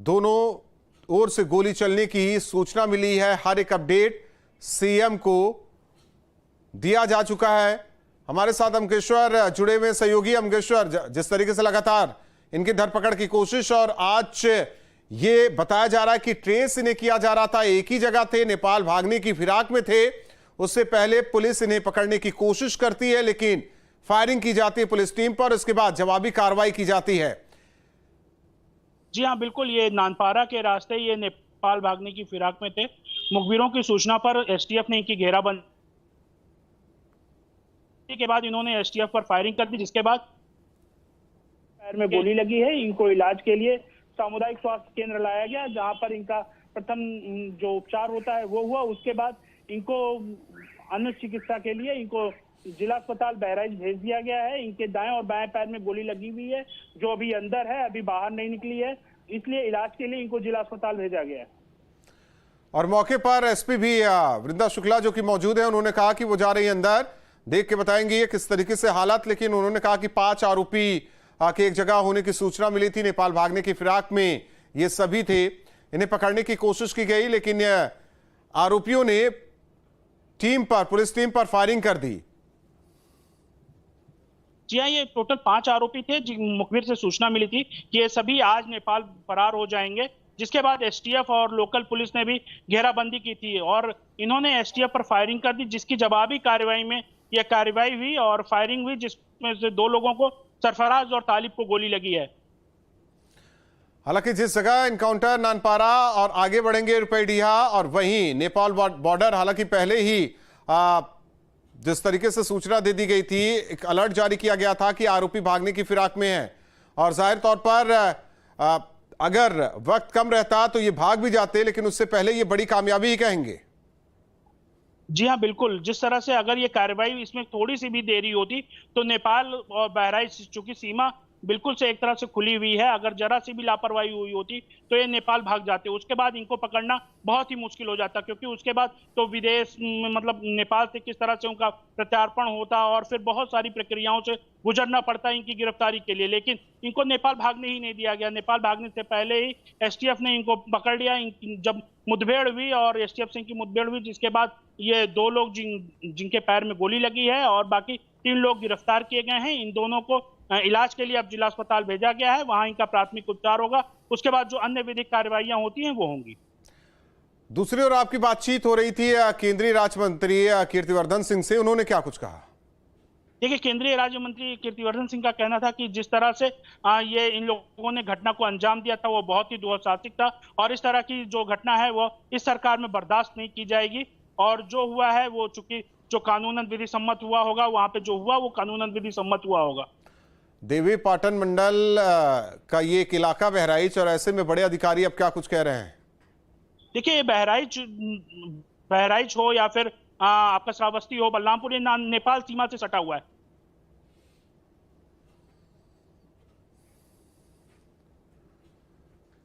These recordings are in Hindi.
दोनों ओर से गोली चलने की सूचना मिली है। हर एक अपडेट सीएम को दिया जा चुका है। हमारे साथ अमकेश्वर जुड़े हुए सहयोगी। अमकेश्वर, जिस तरीके से लगातार इनकी धरपकड़ की कोशिश और आज ये बताया जा रहा है कि ट्रेस इन्हें किया जा रहा था, एक ही जगह थे, नेपाल भागने की फिराक में थे, उससे पहले पुलिस इन्हें पकड़ने की कोशिश करती है लेकिन फायरिंग की जाती है पुलिस टीम पर, उसके बाद जवाबी कार्रवाई की जाती है। जी हाँ, बिल्कुल। ये नानपारा के रास्ते ये नेपाल भागने की फिराक में थे। मुखबिरों की सूचना पर एसटीएफ ने इनकी घेराबंदी के बाद इन्होंने एसटीएफ पर फायरिंग कर दी, जिसके बाद पैर में गोली लगी है। इनको इलाज के लिए सामुदायिक स्वास्थ्य केंद्र लाया गया, जहां पर इनका प्रथम जो उपचार होता है वो हुआ। उसके बाद इनको अन्य चिकित्सा के लिए इनको जिला अस्पताल बहराइच भेज दिया गया है। इनके दाएं और बाएं पैर में गोली लगी हुई है, जो अभी अंदर है, अभी बाहर नहीं निकली है, इसलिए इलाज के लिए इनको जिला अस्पताल भेजा गया है। और मौके पर एसपी भी वृंदा शुक्ला जो कि मौजूद है, उन्होंने कहा कि वो जा रही है अंदर, देख के बताएंगे ये किस तरीके से हालात। लेकिन उन्होंने कहा कि 5 आरोपी के एक जगह होने की सूचना मिली थी, नेपाल भागने की फिराक में ये सभी थे, इन्हें पकड़ने की कोशिश की गई लेकिन आरोपियों ने पुलिस टीम पर फायरिंग कर दी। जी हाँ, ये टोटल 5 आरोपी थे। मुखबिर से सूचना मिली थी कि ये सभी आज नेपाल फरार हो जाएंगे, जिसके बाद एसटीएफ और लोकल पुलिस ने भी घेराबंदी की थी और इन्होंने एसटीएफ पर फायरिंग कर दी, जिसकी जवाबी कार्रवाई में यह कार्रवाई हुई और फायरिंग हुई, जिसमें से 2 लोगों को, सरफराज और तालिब को गोली लगी है। हालांकि जिस जगह इनकाउंटर नानपारा और आगे बढ़ेंगे रुपैडिया और वहीं नेपाल बॉर्डर, हालांकि पहले ही जिस तरीके से सूचना दे दी गई थी, एक अलर्ट जारी किया गया था कि आरोपी भागने की फिराक में है और जाहिर तौर पर अगर वक्त कम रहता तो ये भाग भी जाते, लेकिन उससे पहले ये बड़ी कामयाबी ही कहेंगे। जी हाँ, बिल्कुल। जिस तरह से अगर ये कार्रवाई इसमें थोड़ी सी भी देरी होती तो नेपाल और बहराइच, चूंकि सीमा बिल्कुल से एक तरह से खुली हुई है, अगर जरा सी भी लापरवाही हुई होती तो ये नेपाल भाग जाते। उसके बाद इनको पकड़ना बहुत ही मुश्किल हो जाता, क्योंकि उसके बाद तो विदेश मतलब नेपाल से किस तरह से उनका प्रत्यार्पण होता और फिर बहुत सारी प्रक्रियाओं से गुजरना पड़ता इनकी गिरफ्तारी के लिए। लेकिन इनको नेपाल भागने ही नहीं दिया गया। नेपाल भागने से पहले ही एसटीएफ ने इनको पकड़ लिया। जब मुठभेड़ हुई और एसटीएफ से इनकी मुठभेड़ हुई, जिसके बाद ये 2 लोग जिनके पैर में गोली लगी है और बाकी 3 लोग गिरफ्तार किए गए हैं। इन दोनों को इलाज के लिए अब जिला अस्पताल भेजा गया है, वहां इनका प्राथमिक उपचार होगा। उसके बाद जो अन्य विधिक कार्रवाइयां होती हैं वो होंगी। दूसरी ओर आपकी बातचीत हो रही थी केंद्रीय राज्य मंत्री कीर्तिवर्धन सिंह से, उन्होंने क्या कुछ कहा? देखिए, केंद्रीय राज्य मंत्री कीर्तिवर्धन सिंह का कहना था कि जिस तरह से ये इन लोगों ने घटना को अंजाम दिया था वो बहुत ही दुस्साहसिक था और इस तरह की जो घटना है वो इस सरकार में बर्दाश्त नहीं की जाएगी। और जो हुआ है वो चूंकि जो कानूनन विधि सम्मत हुआ होगा, वहां पे जो हुआ वो कानूनन विधि सम्मत हुआ होगा। देवी पाटन मंडल का ये एक इलाका बहराइच, और ऐसे में बड़े अधिकारी अब क्या कुछ कह रहे हैं? देखिए, बहराइच हो या फिर आपका श्रावस्ती हो, बलरामपुर, ये नेपाल सीमा से सटा हुआ है।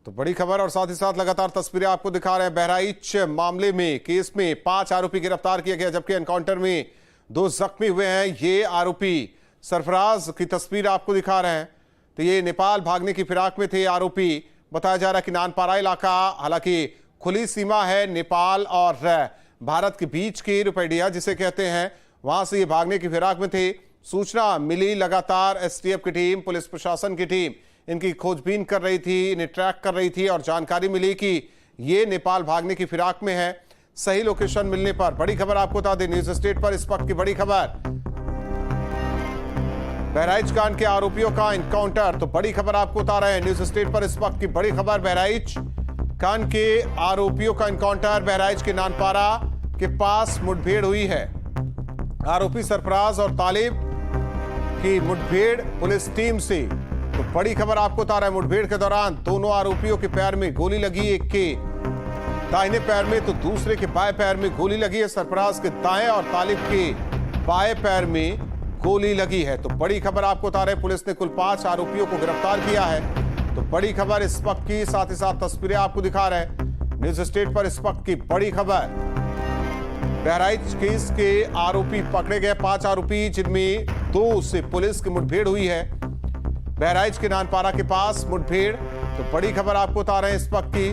तो बड़ी खबर और साथ ही साथ लगातार तस्वीरें आपको दिखा रहे हैं। बहराइच मामले में, केस में 5 आरोपी गिरफ्तार किए गए, जबकि एनकाउंटर में 2 जख्मी हुए हैं। ये आरोपी सरफराज की तस्वीर आपको दिखा रहे हैं। तो ये नेपाल भागने की फिराक में थे आरोपी। बताया जा रहा है कि नानपारा इलाका, हालांकि खुली सीमा है नेपाल और भारत के बीच की, रुपैडिया जिसे कहते हैं, वहां से ये भागने की फिराक में थे। सूचना मिली, लगातार एसटीएफ की टीम, पुलिस प्रशासन की टीम इनकी खोजबीन कर रही थी, इन्हें ट्रैक कर रही थी और जानकारी मिली कि ये नेपाल भागने की फिराक में है। सही लोकेशन मिलने पर बड़ी खबर आपको बता दें, न्यूज स्टेट पर इस वक्त की बड़ी खबर, बहराइच कांड के आरोपियों का एनकाउंटर। तो बड़ी खबर आपको बता रहे हैं, न्यूज स्टेट पर इस वक्त की बड़ी खबर, बहराइच कांड के आरोपियों का एनकाउंटर। बहराइच के नानपारा के पास मुठभेड़ हुई है। आरोपी सरफराज और तालिब की मुठभेड़ पुलिस टीम से। तो बड़ी खबर आपको बता रहा है, मुठभेड़ के दौरान दोनों आरोपियों के पैर में गोली लगी, एक के दाहिने पैर में तो दूसरे के बाएं पैर में गोली लगी है। सरफराज के दाएं और तालिब के बाएं पैर में गोली लगी है। तो बड़ी खबर आपको बता रहे हैं, पुलिस ने कुल 5 आरोपियों को गिरफ्तार किया है। तो बड़ी खबर इस वक्त की, साथ ही साथ तस्वीरें आपको दिखा रहे हैं न्यूज स्टेट पर इस वक्त की बड़ी खबर। बहराइच केस के आरोपी पकड़े गए, 5 आरोपी, जिनमें 2 से पुलिस की मुठभेड़ हुई है। बहराइच के नानपारा के पास मुठभेड़, तो बड़ी खबर आपको बता रहे हैं इस वक्त की।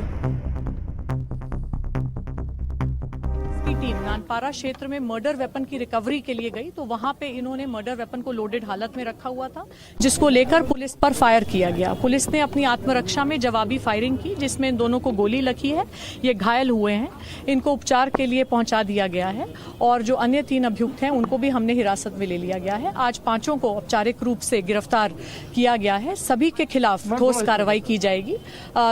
टीम नानपारा क्षेत्र में मर्डर वेपन की रिकवरी के लिए गई तो वहां पे इन्होंने मर्डर वेपन को लोडेड हालत में रखा हुआ था, जिसको लेकर पुलिस पर फायर किया गया। पुलिस ने अपनी आत्मरक्षा में जवाबी फायरिंग की, जिसमें इन दोनों को गोली लगी है। ये घायल हुए हैं, इनको उपचार के लिए पहुंचा दिया गया है और जो अन्य 3 अभियुक्त हैं उनको भी हमने हिरासत में ले लिया गया है। आज 5 को औपचारिक रूप से गिरफ्तार किया गया है। सभी के खिलाफ ठोस कार्रवाई की जाएगी।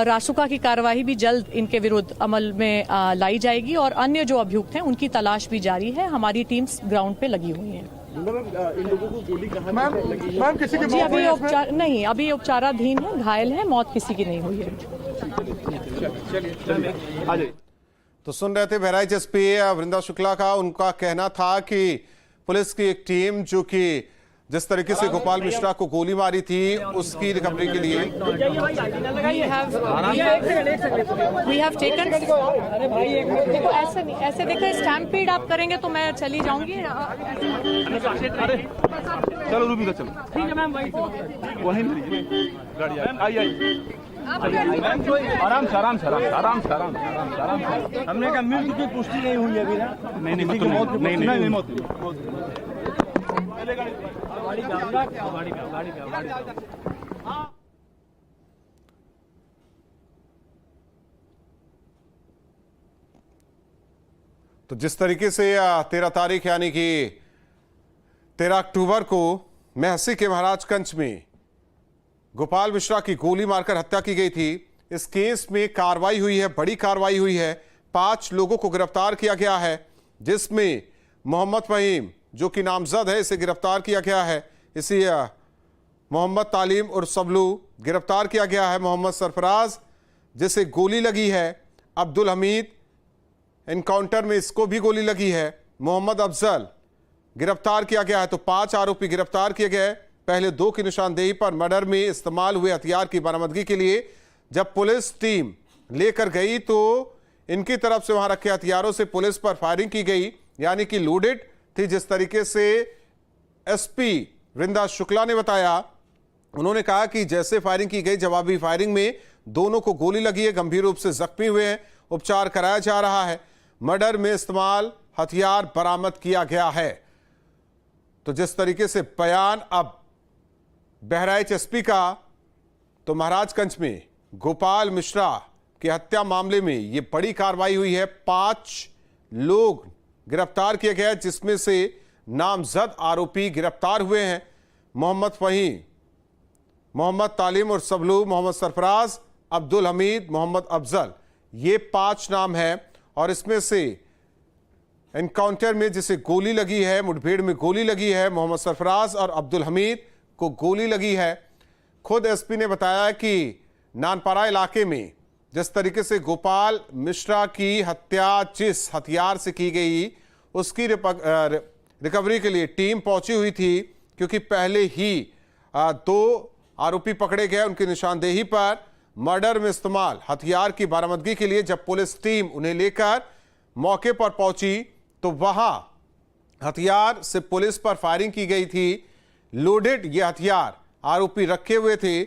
रासुका की कार्रवाई भी जल्द इनके विरुद्ध अमल में लाई जाएगी और अन्य जो अभियुक्त हैं उनकी तलाश भी जारी है। हमारी टीम्स ग्राउंड पे लगी हुई हैं। इन लोगों को गोली कहां लगी? मैम किसी की जी अभी उपचार नहीं, अभी उपचाराधीन है, घायल है, मौत किसी की नहीं हुई है। तो सुन रहे थे बहराइच एसपी वृंदा शुक्ला का। उनका कहना था कि पुलिस की एक टीम जो कि जिस तरीके से गोपाल मिश्रा को गोली मारी थी उसकी रिकवरी के लिए देखो ऐसे नहीं, ऐसे देखो स्टैम्पीड आप करेंगे तो मैं चली जाऊंगी। चलो रूबी का चलो, ठीक है मैम, वहीं गाड़ी आई आराम से आराम से आराम से आराम से आराम से। हमने कहा मृत्यु की पुष्टि नहीं हुई अभी ना? नहीं मौत नहीं मौत। तो जिस तरीके से 13 तारीख यानी कि 13 अक्टूबर को महसी के महाराजगंज में गोपाल मिश्रा की गोली मारकर हत्या की गई थी, इस केस में कार्रवाई हुई है, बड़ी कार्रवाई हुई है। 5 लोगों को गिरफ्तार किया गया है, जिसमें मोहम्मद फहीम जो कि नामजद है, इसे गिरफ्तार किया गया है। इसी मोहम्मद तालीम और सबलू गिरफ्तार किया गया है। मोहम्मद सरफराज जिसे गोली लगी है, अब्दुल हमीद एनकाउंटर में इसको भी गोली लगी है, मोहम्मद अफजल गिरफ्तार किया गया है। तो 5 आरोपी गिरफ्तार किए गए। पहले 2 की निशानदेही पर मर्डर में इस्तेमाल हुए हथियार की बरामदगी के लिए जब पुलिस टीम लेकर गई तो इनकी तरफ से वहां रखे हथियारों से पुलिस पर फायरिंग की गई, यानी कि लोडेड थी। जिस तरीके से एसपी वृंदा शुक्ला ने बताया, उन्होंने कहा कि जैसे फायरिंग की गई, जवाबी फायरिंग में दोनों को गोली लगी है, गंभीर रूप से जख्मी हुए हैं, उपचार कराया जा रहा है। मर्डर में इस्तेमाल हथियार बरामद किया गया है। तो जिस तरीके से बयान अब बहराइच एसपी का, तो महाराजगंज में गोपाल मिश्रा की हत्या मामले में यह बड़ी कार्रवाई हुई है। 5 लोग गिरफ्तार किए गए, जिसमें से नामजद आरोपी गिरफ्तार हुए हैं। मोहम्मद फहीम, मोहम्मद तालीम और सबलू, मोहम्मद सरफराज, अब्दुल हमीद, मोहम्मद अफजल, ये 5 नाम हैं। और इसमें से एनकाउंटर में जिसे गोली लगी है, मुठभेड़ में गोली लगी है, मोहम्मद सरफराज और अब्दुल हमीद को गोली लगी है। खुद एसपी ने बताया कि नानपारा इलाके में जिस तरीके से गोपाल मिश्रा की हत्या जिस हथियार से की गई उसकी रिकवरी के लिए टीम पहुंची हुई थी, क्योंकि पहले ही 2 आरोपी पकड़े गए। उनकी निशानदेही पर मर्डर में इस्तेमाल हथियार की बरामदगी के लिए जब पुलिस टीम उन्हें लेकर मौके पर पहुंची तो वहां हथियार से पुलिस पर फायरिंग की गई थी। लोडेड ये हथियार आरोपी रखे हुए थे।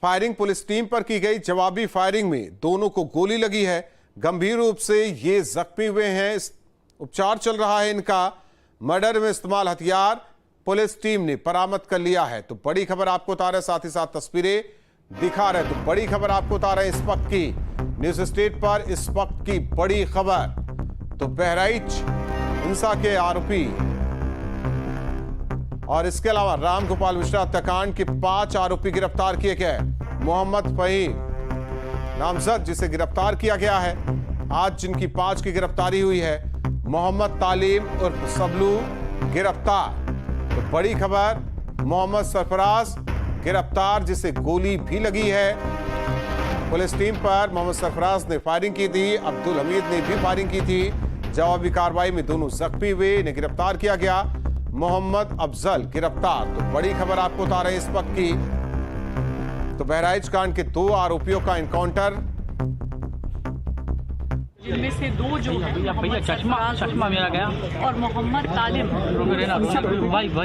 फायरिंग पुलिस टीम पर की गई। जवाबी फायरिंग में दोनों को गोली लगी है, गंभीर रूप से ये जख्मी हुए हैं, उपचार चल रहा है इनका। मर्डर में इस्तेमाल हथियार पुलिस टीम ने बरामद कर लिया है। तो बड़ी खबर आपको बता रहे, साथ ही साथ तस्वीरें दिखा रहे। तो बड़ी खबर आपको बता रहे इस वक्त की न्यूज स्टेट पर, इस वक्त की बड़ी खबर। तो बहराइच हिंसा के आरोपी और इसके अलावा राम गोपाल मिश्रा हत्याकांड के 5 आरोपी गिरफ्तार किए गए। मोहम्मद फहीम नामजद जिसे गिरफ्तार किया गया है, आज जिनकी 5 की गिरफ्तारी हुई है। मोहम्मद तालीम और सबलू गिरफ्तार। तो बड़ी खबर, मोहम्मद सरफराज गिरफ्तार जिसे गोली भी लगी है। पुलिस टीम पर मोहम्मद सरफराज ने फायरिंग की थी, अब्दुल हमीद ने भी फायरिंग की थी। जवाबी कार्रवाई में दोनों जख्मी हुए, इन्हें गिरफ्तार किया गया। मोहम्मद अफजल गिरफ्तार। तो बड़ी खबर आपको बता रहे हैं इस वक्त की। तो बहराइच कांड के 2 आरोपियों का एनकाउंटर। इनमें से दो जो हैं मोहम्मद चश्मा मेरा गया और मोहम्मद तालिम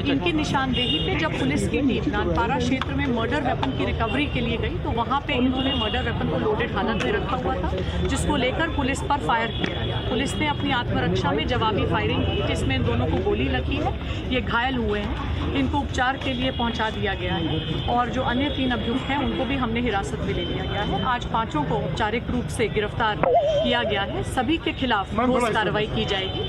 इनकी निशानदेही पे जब पुलिस की टीम नानपारा क्षेत्र में मर्डर वेपन की रिकवरी के लिए गई तो वहां पे इन्होंने मर्डर वेपन को लोडेड हालत में रखा हुआ था, जिसको लेकर पुलिस पर फायर किया गया। पुलिस ने अपनी आत्मरक्षा में जवाबी फायरिंग की, जिसमें इन दोनों को गोली लगी है। ये घायल हुए हैं, इनको उपचार के लिए पहुंचा दिया गया है और जो अन्य 3 अभियुक्त हैं उनको भी हमने हिरासत में ले लिया गया है। आज 5 को औपचारिक रूप से गिरफ्तार किया गया है। सभी के खिलाफ ठोस कार्रवाई की जाएगी।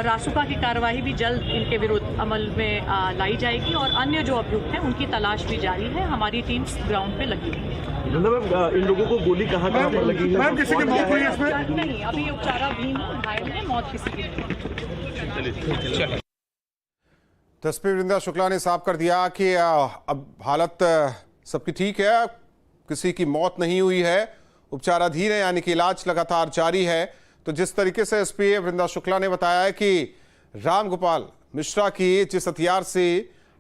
रासुका की कार्रवाई भी जल्द इनके विरुद्ध अमल में लाई जाएगी और अन्य जो अभियुक्त हैं उनकी तलाश भी जारी है। हमारी टीम्स ग्राउंड पे लगी हुई है। मतलब इन लोगों को गोली कहाँ पर लगी है? मैम किसी की मौत हुई है इसमें? नहीं, अभी उपचाराधीन है, घायल है, मौत किसी की नहीं। तस्वीर वृंदा शुक्ला ने साफ कर दिया कि अब हालत सबकी ठीक है, किसी की मौत नहीं हुई है, उपचाराधीन है, यानी कि इलाज लगातार जारी है। तो जिस तरीके से एसपी वृंदा शुक्ला ने बताया है कि रामगोपाल मिश्रा की जिस हथियार से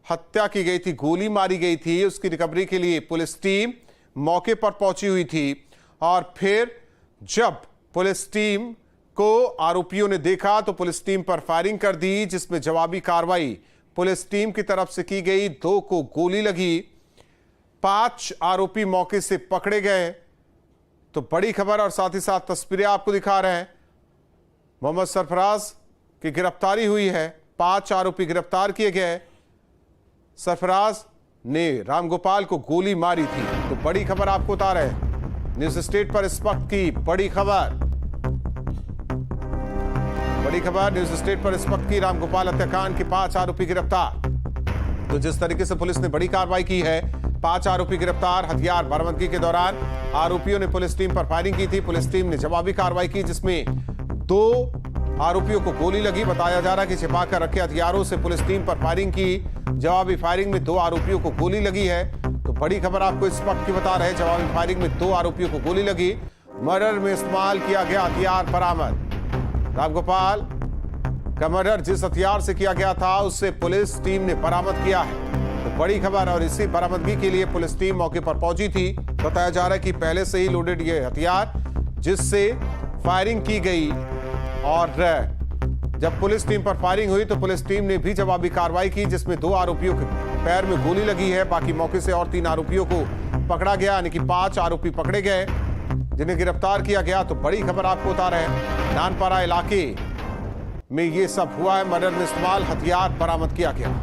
हत्या की गई थी, गोली मारी गई थी, उसकी रिकवरी के लिए पुलिस टीम मौके पर पहुंची हुई थी और फिर जब पुलिस टीम को आरोपियों ने देखा तो पुलिस टीम पर फायरिंग कर दी, जिसमें जवाबी कार्रवाई पुलिस टीम की तरफ से की गई। 2 को गोली लगी, 5 आरोपी मौके से पकड़े गए। तो बड़ी खबर और साथ ही साथ तस्वीरें आपको दिखा रहे हैं। मोहम्मद सरफराज की गिरफ्तारी हुई है, 5 आरोपी गिरफ्तार किए गए। सरफराज ने रामगोपाल को गोली मारी थी। तो बड़ी खबर आपको बता रहे हैं न्यूज स्टेट पर इस वक्त की बड़ी खबर न्यूज स्टेट पर इस वक्त की। रामगोपाल हत्याकांड के 5 आरोपी गिरफ्तार। तो जिस तरीके से पुलिस ने बड़ी कार्रवाई की है, 5 आरोपी गिरफ्तार। हथियार बरामदगी के दौरान आरोपियों ने पुलिस टीम पर फायरिंग की थी। पुलिस टीम ने जवाबी कार्रवाई की, जिसमें 2 आरोपियों को गोली लगी। बताया जा रहा है कि छिपाकर रखे हथियारों से पुलिस टीम पर फायरिंग की। जवाबी फायरिंग में 2 आरोपियों को गोली लगी है। तो बड़ी खबर आपको इस वक्त की बता रहे हैं, जवाबी फायरिंग में 2 आरोपियों को गोली लगी। मर्डर में इस्तेमाल किया गया हथियार बरामद। रामगोपाल का मर्डर जिस हथियार से किया गया था उससे पुलिस टीम ने बरामद किया है। तो बड़ी खबर, और इसी बरामदगी के लिए पुलिस टीम मौके पर पहुंची थी। बताया जा रहा है कि पहले से ही लोडेड ये हथियार जिससे फायरिंग की गई और जब पुलिस टीम पर फायरिंग हुई तो पुलिस टीम ने भी जवाबी कार्रवाई की, जिसमें 2 आरोपियों के पैर में गोली लगी है। बाकी मौके से और 3 आरोपियों को पकड़ा गया, यानी कि 5 आरोपी पकड़े गए जिन्हें गिरफ्तार किया गया। तो बड़ी खबर आपको बता रहे हैं, नानपारा इलाके में ये सब हुआ है। मर्डर में इस्तेमाल हथियार बरामद किया गया।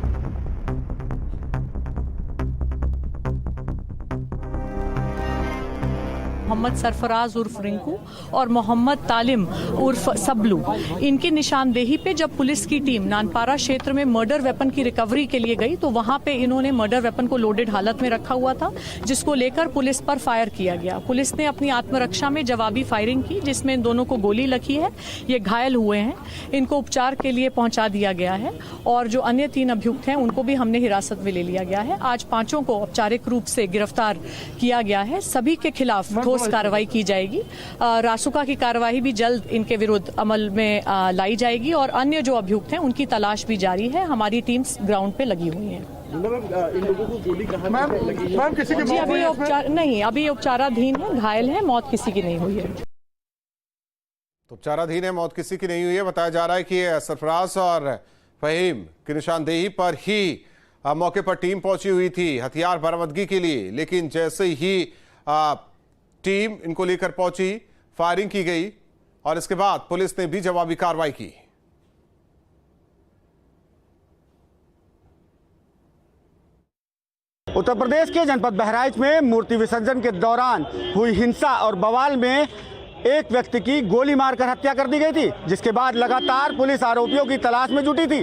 मोहम्मद सरफराज उर्फ रिंकू और मोहम्मद तालिम उर्फ सबलू, इनकी निशानदेही पे जब पुलिस की टीम नानपारा क्षेत्र में मर्डर वेपन की रिकवरी के लिए गई तो वहां पे इन्होंने मर्डर वेपन को लोडेड हालत में रखा हुआ था, जिसको लेकर पुलिस पर फायर किया गया। पुलिस ने अपनी आत्मरक्षा में जवाबी फायरिंग की, जिसमें इन दोनों को गोली लगी है। ये घायल हुए हैं, इनको उपचार के लिए पहुंचा दिया गया है और जो अन्य 3 अभियुक्त हैं उनको भी हमने हिरासत में ले लिया गया है। आज 5 को औपचारिक रूप से गिरफ्तार किया गया है। सभी के खिलाफ ठोस कार्रवाई की जाएगी। रासुका की कार्रवाई भी जल्द इनके विरुद्ध अमल में लाई जाएगी और अन्य जो अभियुक्त हैं उनकी तलाश भी जारी है। हमारी टीम्स ग्राउंड पे लगी हुई हैं। इन लोगों को गोली कहाँ पर लगी? मैम किसी की जी मौत हुई अभी है उपचार नहीं, अभी उपचाराधीन है, घायल है, मौत किसी की नहीं हुई है। तो उपचाराधीन है, मौत किसी की नहीं हुई है। बताया जा रहा है कि सरफराज और फहीम की निशानदेही पर ही मौके पर टीम पहुंची हुई थी हथियार बरामदगी के लिए, लेकिन जैसे ही टीम इनको लेकर पहुंची, फायरिंग की गई और इसके बाद पुलिस ने भी जवाबी कार्रवाई की। उत्तर प्रदेश के जनपद बहराइच में मूर्ति विसर्जन के दौरान हुई हिंसा और बवाल में एक व्यक्ति की गोली मारकर हत्या कर दी गई थी, जिसके बाद लगातार पुलिस आरोपियों की तलाश में जुटी थी।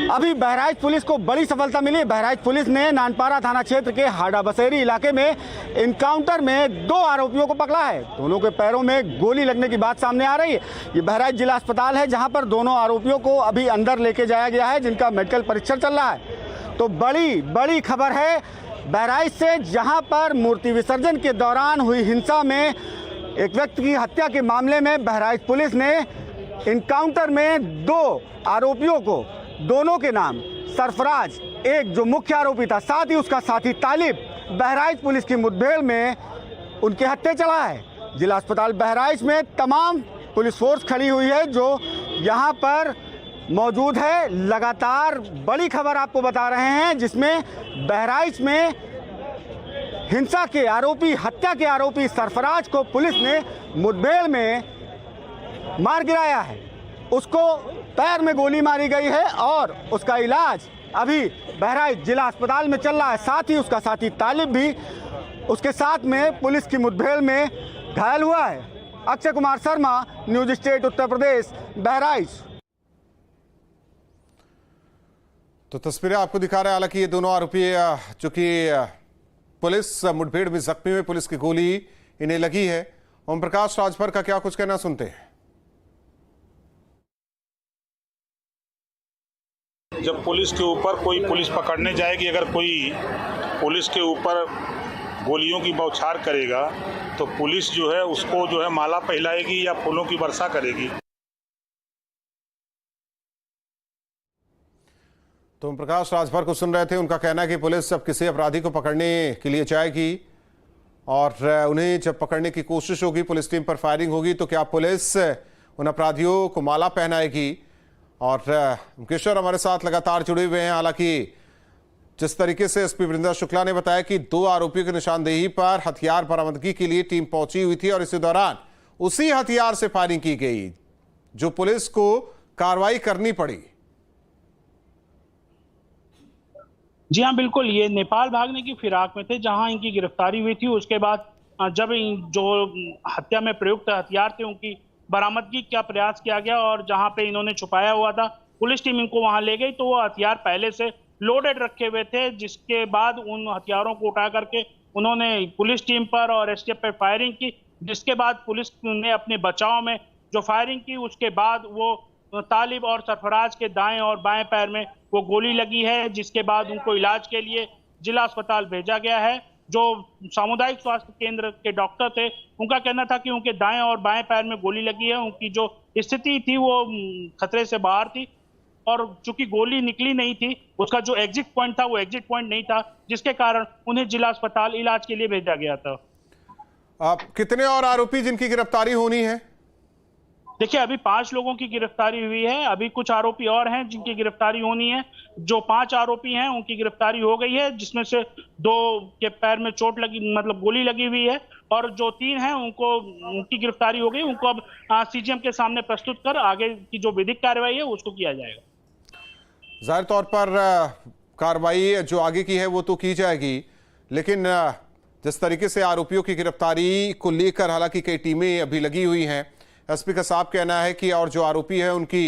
अभी बहराइच पुलिस को बड़ी सफलता मिली। बहराइच पुलिस ने नानपारा थाना क्षेत्र के हाड़ा बसेरी इलाके में इनकाउंटर में 2 आरोपियों को पकड़ा है। दोनों के पैरों में गोली लगने की बात सामने आ रही है। ये बहराइच जिला अस्पताल है, जहां पर दोनों आरोपियों को अभी अंदर लेके जाया गया है, जिनका मेडिकल परीक्षण चल रहा है। तो बड़ी खबर है बहराइच से, जहां पर मूर्ति विसर्जन के दौरान हुई हिंसा में एक व्यक्ति की हत्या के मामले में बहराइच पुलिस ने इनकाउंटर में 2 आरोपियों को, दोनों के नाम सरफराज, एक जो मुख्य आरोपी था, साथ ही उसका साथी तालिब, बहराइच पुलिस की मुठभेड़ में उनके हत्थे चढ़ा है। जिला अस्पताल बहराइच में तमाम पुलिस फोर्स खड़ी हुई है जो यहाँ पर मौजूद है। लगातार बड़ी खबर आपको बता रहे हैं, जिसमें बहराइच में हिंसा के आरोपी, हत्या के आरोपी सरफराज को पुलिस ने मुठभेड़ में मार गिराया है। उसको पैर में गोली मारी गई है और उसका इलाज अभी बहराइच जिला अस्पताल में चल रहा है। साथ ही उसका साथी तालिब भी उसके साथ में पुलिस की मुठभेड़ में घायल हुआ है। Akshay Kumar Sharma, news state Uttar Pradesh, Bahraich. तो तस्वीरें आपको दिखा रहे हैं। हालांकि ये दोनों आरोपी चूंकि पुलिस मुठभेड़ में जख्मी हुए, पुलिस की गोली इन्हें लगी है। ओम प्रकाश राजभर का क्या कुछ कहना सुनते हैं। जब पुलिस के ऊपर कोई पुलिस पकड़ने जाएगी, अगर कोई पुलिस के ऊपर गोलियों की बौछार करेगा तो पुलिस जो है उसको जो है माला पहनाएगी या फूलों की वर्षा करेगी। तो ओम प्रकाश राजभर को सुन रहे थे। उनका कहना है कि पुलिस जब किसी अपराधी को पकड़ने के लिए जाएगी और उन्हें जब पकड़ने की कोशिश होगी, पुलिस टीम पर फायरिंग होगी, तो क्या पुलिस उन अपराधियों को माला पहनाएगी। और किशोर हमारे साथ लगातार जुड़े हुए हैं। हालांकि जिस तरीके से एसपी वृंदा शुक्ला ने बताया कि 2 आरोपियों की निशानदेही पर हथियार बरामदगी के लिए टीम पहुंची हुई थी और इसी दौरान उसी हथियार से फायरिंग की गई, जो पुलिस को कार्रवाई करनी पड़ी। जी हाँ, बिल्कुल। ये नेपाल भागने की फिराक में थे, जहां इनकी गिरफ्तारी हुई थी। उसके बाद जब जो हत्या में प्रयुक्त हथियार थे उनकी बरामदगी का प्रयास किया गया और जहां पे इन्होंने छुपाया हुआ था, पुलिस टीम इनको वहां ले गई तो वो हथियार पहले से लोडेड रखे हुए थे। जिसके बाद उन हथियारों को उठा करके उन्होंने पुलिस टीम पर और एसटीएफ पर फायरिंग की, जिसके बाद पुलिस ने अपने बचाव में जो फायरिंग की, उसके बाद वो तालिब और सरफराज के दाएं और बाएं पैर में वो गोली लगी है, जिसके बाद उनको इलाज के लिए जिला अस्पताल भेजा गया है। जो सामुदायिक स्वास्थ्य केंद्र के डॉक्टर थे, उनका कहना था कि उनके दाएं और बाएं पैर में गोली लगी है। उनकी जो स्थिति थी वो खतरे से बाहर थी और चूंकि गोली निकली नहीं थी, उसका जो एग्जिट पॉइंट था वो एग्जिट पॉइंट नहीं था, जिसके कारण उन्हें जिला अस्पताल इलाज के लिए भेजा गया था। आप कितने और आरोपी जिनकी गिरफ्तारी होनी है? देखिए, अभी 5 लोगों की गिरफ्तारी हुई है। अभी कुछ आरोपी और हैं जिनकी गिरफ्तारी होनी है। जो 5 आरोपी हैं उनकी गिरफ्तारी हो गई है, जिसमें से 2 के पैर में चोट लगी, मतलब गोली लगी हुई है, और जो 3 हैं उनकी गिरफ्तारी हो गई। उनको अब सीजीएम के सामने प्रस्तुत कर आगे की जो विधिक कार्रवाई है उसको किया जाएगा। जाहिर तौर पर कार्रवाई जो आगे की है वो तो की जाएगी, लेकिन जिस तरीके से आरोपियों की गिरफ्तारी को लेकर हालांकि कई टीमें अभी लगी हुई हैं, एसपी का साफ कहना है कि और जो आरोपी हैं उनकी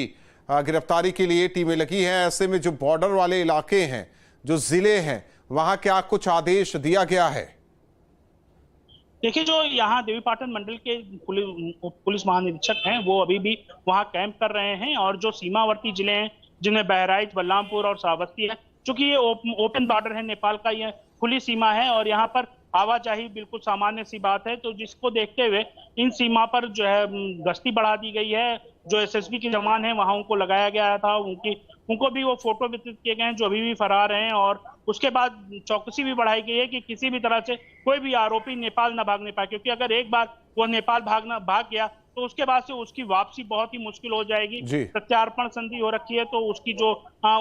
गिरफ्तारी के लिए टीमें लगी हैं। ऐसे में जो बॉर्डर वाले इलाके हैं, जो जिले हैं, वहां क्या कुछ आदेश दिया गया है? देखिए, जो यहाँ देवीपाटन मंडल के पुलिस महानिरीक्षक हैं वो अभी भी वहाँ कैंप कर रहे हैं, और जो सीमावर्ती जिले हैं जिनमें बहराइच, बलरामपुर और श्रावस्ती है, चूंकि ये ओपन बॉर्डर है, नेपाल का ये खुली सीमा है और यहाँ पर आवाजाही बिल्कुल सामान्य सी बात है, तो जिसको देखते हुए इन सीमा पर जो है गश्ती बढ़ा दी गई है। जो एसएसबी के जवान हैं वहां उनको लगाया गया था, उनको भी वो फोटो वितरित किए गए हैं जो अभी भी फरार हैं, और उसके बाद चौकसी भी बढ़ाई गई है कि किसी भी तरह से कोई भी आरोपी नेपाल न भागने पाए, क्योंकि अगर एक बार वो नेपाल भाग गया तो उसके बाद से उसकी वापसी बहुत ही मुश्किल हो जाएगी। प्रत्यार्पण संधि हो रखी है, तो उसकी जो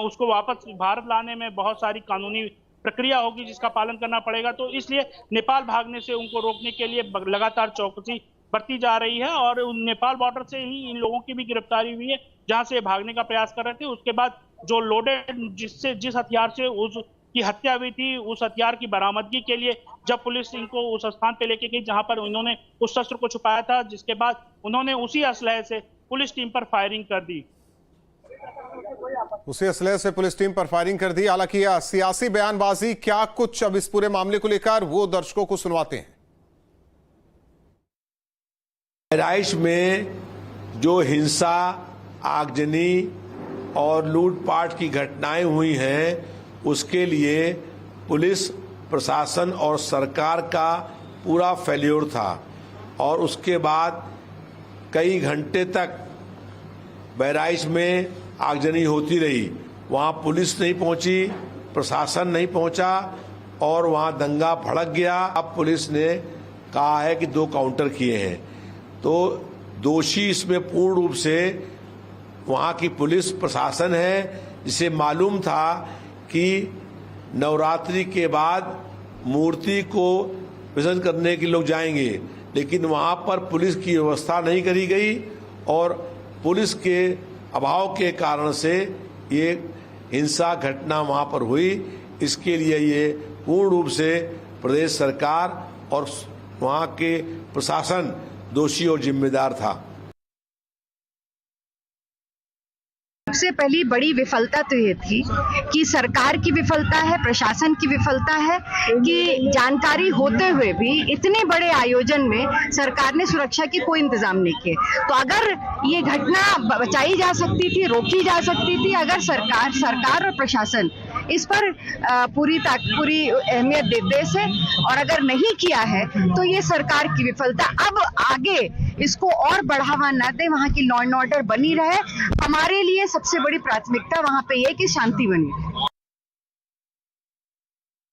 उसको वापस भारत लाने में बहुत सारी कानूनी प्रक्रिया होगी जिसका पालन करना पड़ेगा। तो इसलिए नेपाल भागने से उनको रोकने के लिए लगातार चौकसी बरती जा रही है, और नेपाल बॉर्डर से ही इन लोगों की भी गिरफ्तारी हुई है जहां से भागने का प्रयास कर रहे थे। उसके बाद जो लोडेड जिस हथियार से उसकी हत्या हुई थी, उस हथियार की बरामदगी के लिए जब पुलिस इनको उस स्थान पे लेके गई जहां पर उन्होंने उस शस्त्र को छुपाया था, जिसके बाद उन्होंने उसी असलहे से पुलिस टीम पर फायरिंग कर दी। उसी असलहे से पुलिस टीम पर फायरिंग कर दी। हालांकि सियासी बयानबाजी क्या कुछ अब इस पूरे मामले को लेकर वो दर्शकों को सुनवाते हैं। बहराइच में जो हिंसा, आगजनी और लूटपाट की घटनाएं हुई हैं, उसके लिए पुलिस प्रशासन और सरकार का पूरा फेल्योर था, और उसके बाद कई घंटे तक बहराइच में आगजनी होती रही। वहाँ पुलिस नहीं पहुंची, प्रशासन नहीं पहुंचा और वहाँ दंगा भड़क गया। अब पुलिस ने कहा है कि 2 काउंटर किए हैं, तो दोषी इसमें पूर्ण रूप से वहाँ की पुलिस प्रशासन है, जिसे मालूम था कि नवरात्रि के बाद मूर्ति को विसर्जन करने के लोग जाएंगे, लेकिन वहाँ पर पुलिस की व्यवस्था नहीं करी गई और पुलिस के अभाव के कारण से ये हिंसा घटना वहाँ पर हुई। इसके लिए ये पूर्ण रूप से प्रदेश सरकार और वहाँ के प्रशासन दोषी और जिम्मेदार था। सबसे पहली बड़ी विफलता तो ये थी कि सरकार की विफलता है, प्रशासन की विफलता है कि जानकारी होते हुए भी इतने बड़े आयोजन में सरकार ने सुरक्षा की कोई इंतजाम नहीं किए। तो अगर ये घटना बचाई जा सकती थी, रोकी जा सकती थी, अगर सरकार और प्रशासन इस पर पूरी अहमियत देते से, और अगर नहीं किया है तो ये सरकार की विफलता। अब आगे इसको और बढ़ावा न दे, वहाँ की लॉ एंड ऑर्डर बनी रहे। हमारे लिए सबसे बड़ी प्राथमिकता वहाँ पे ये कि शांति बनी रहे।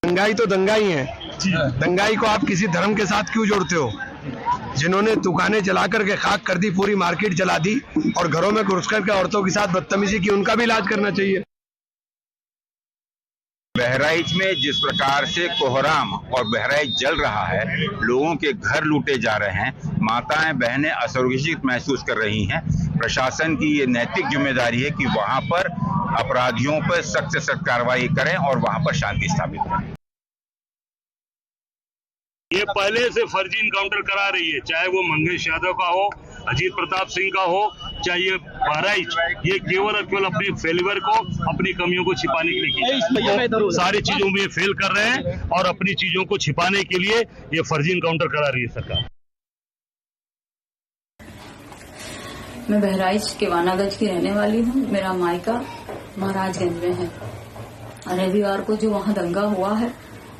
दंगाई तो दंगाई है, दंगाई को आप किसी धर्म के साथ क्यों जोड़ते हो? जिन्होंने दुकानें जला करके खाक कर दी, पूरी मार्केट जला दी और घरों में घुस करके औरतों के साथ बदतमीजी की, उनका भी इलाज करना चाहिए। बहराइच में जिस प्रकार से कोहराम और बहराइच जल रहा है, लोगों के घर लूटे जा रहे हैं, माताएं बहनें असुरक्षित महसूस कर रही हैं। प्रशासन की ये नैतिक जिम्मेदारी है कि वहां पर अपराधियों पर सख्त से सख्त कार्रवाई करें और वहां पर शांति स्थापित करें। ये पहले से फर्जी इनकाउंटर करा रही है, चाहे वो मंगेश यादव का हो, अजीत प्रताप सिंह का हो, चाहे ये बहराइच, ये केवल और केवल अपने फेलियर को, अपनी कमियों को छिपाने के लिए की सारी चीजों में फेल कर रहे हैं और अपनी चीजों को छिपाने के लिए ये फर्जी इनकाउंटर करा रही है सरकार। मैं बहराइच के वानागंज की रहने वाली हूँ। मेरा मायका महाराजगंज में है। रविवार को जो वहाँ दंगा हुआ है,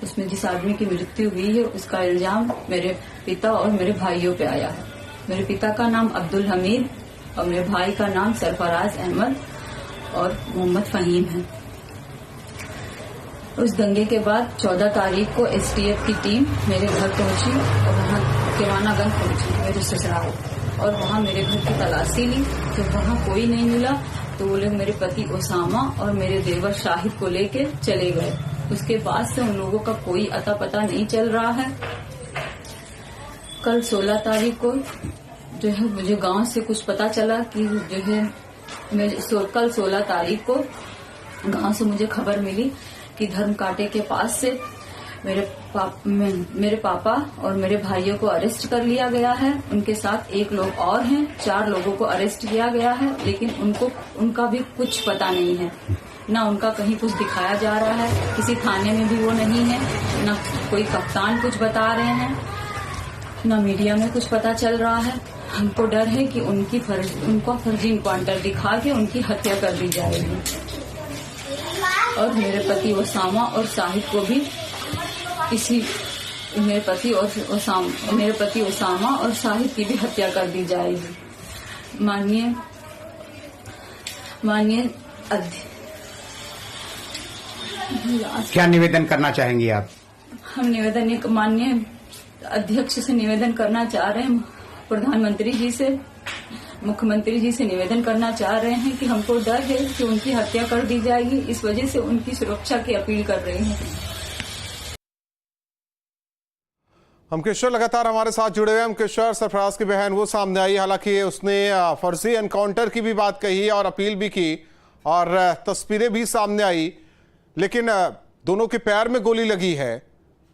उसमें जिस आदमी की मृत्यु हुई है, उसका इल्जाम मेरे पिता और मेरे भाइयों पे आया है। मेरे पिता का नाम अब्दुल हमीद और मेरे भाई का नाम सरफराज अहमद और मोहम्मद फहीम है। उस दंगे के बाद 14 तारीख को एसटीएफ की टीम मेरे घर पहुंची और वहाँ किवानागंज पहुंची, मेरे ससुराल, और वहाँ मेरे घर की तलाशी ली। जब वहाँ कोई नहीं मिला तो वो लोग मेरे पति ओसामा और मेरे देवर शाहिद को लेके चले गए। उसके बाद से उन लोगों का कोई अता पता नहीं चल रहा है। कल 16 तारीख को जो है मुझे गांव से कुछ पता चला कि जो है कल 16 तारीख को गांव से मुझे खबर मिली कि धर्म कांटे के पास से मेरे पापा और मेरे भाइयों को अरेस्ट कर लिया गया है। उनके साथ एक लोग और हैं, 4 लोगों को अरेस्ट किया गया है, लेकिन उनका भी कुछ पता नहीं है। ना उनका कहीं कुछ दिखाया जा रहा है, किसी थाने में भी वो नहीं है, ना कोई कप्तान कुछ बता रहे हैं, ना मीडिया में कुछ पता चल रहा है। हमको डर है कि उनको फर्जी इनकाउंटर दिखा के उनकी हत्या कर दी जाएगी और मेरे पति ओसामा और साहिद को भी मेरे पति ओसामा और साहिद की भी हत्या कर दी जाएगी। माननीय क्या निवेदन करना चाहेंगी आप? हम माननीय अध्यक्ष से निवेदन करना चाह रहे हैं, प्रधानमंत्री जी से, मुख्यमंत्री जी से निवेदन करना चाह रहे हैं कि हमको डर है कि उनकी हत्या कर दी जाएगी, इस वजह से उनकी सुरक्षा की अपील कर रहे हैं। हम किशोर लगातार हमारे साथ जुड़े हुए हैं। हम किशोर, सरफराज की बहन वो सामने आई, हालांकि उसने फर्जी एनकाउंटर की भी बात कही और अपील भी की और तस्वीरें भी सामने आई, लेकिन दोनों के पैर में गोली लगी है।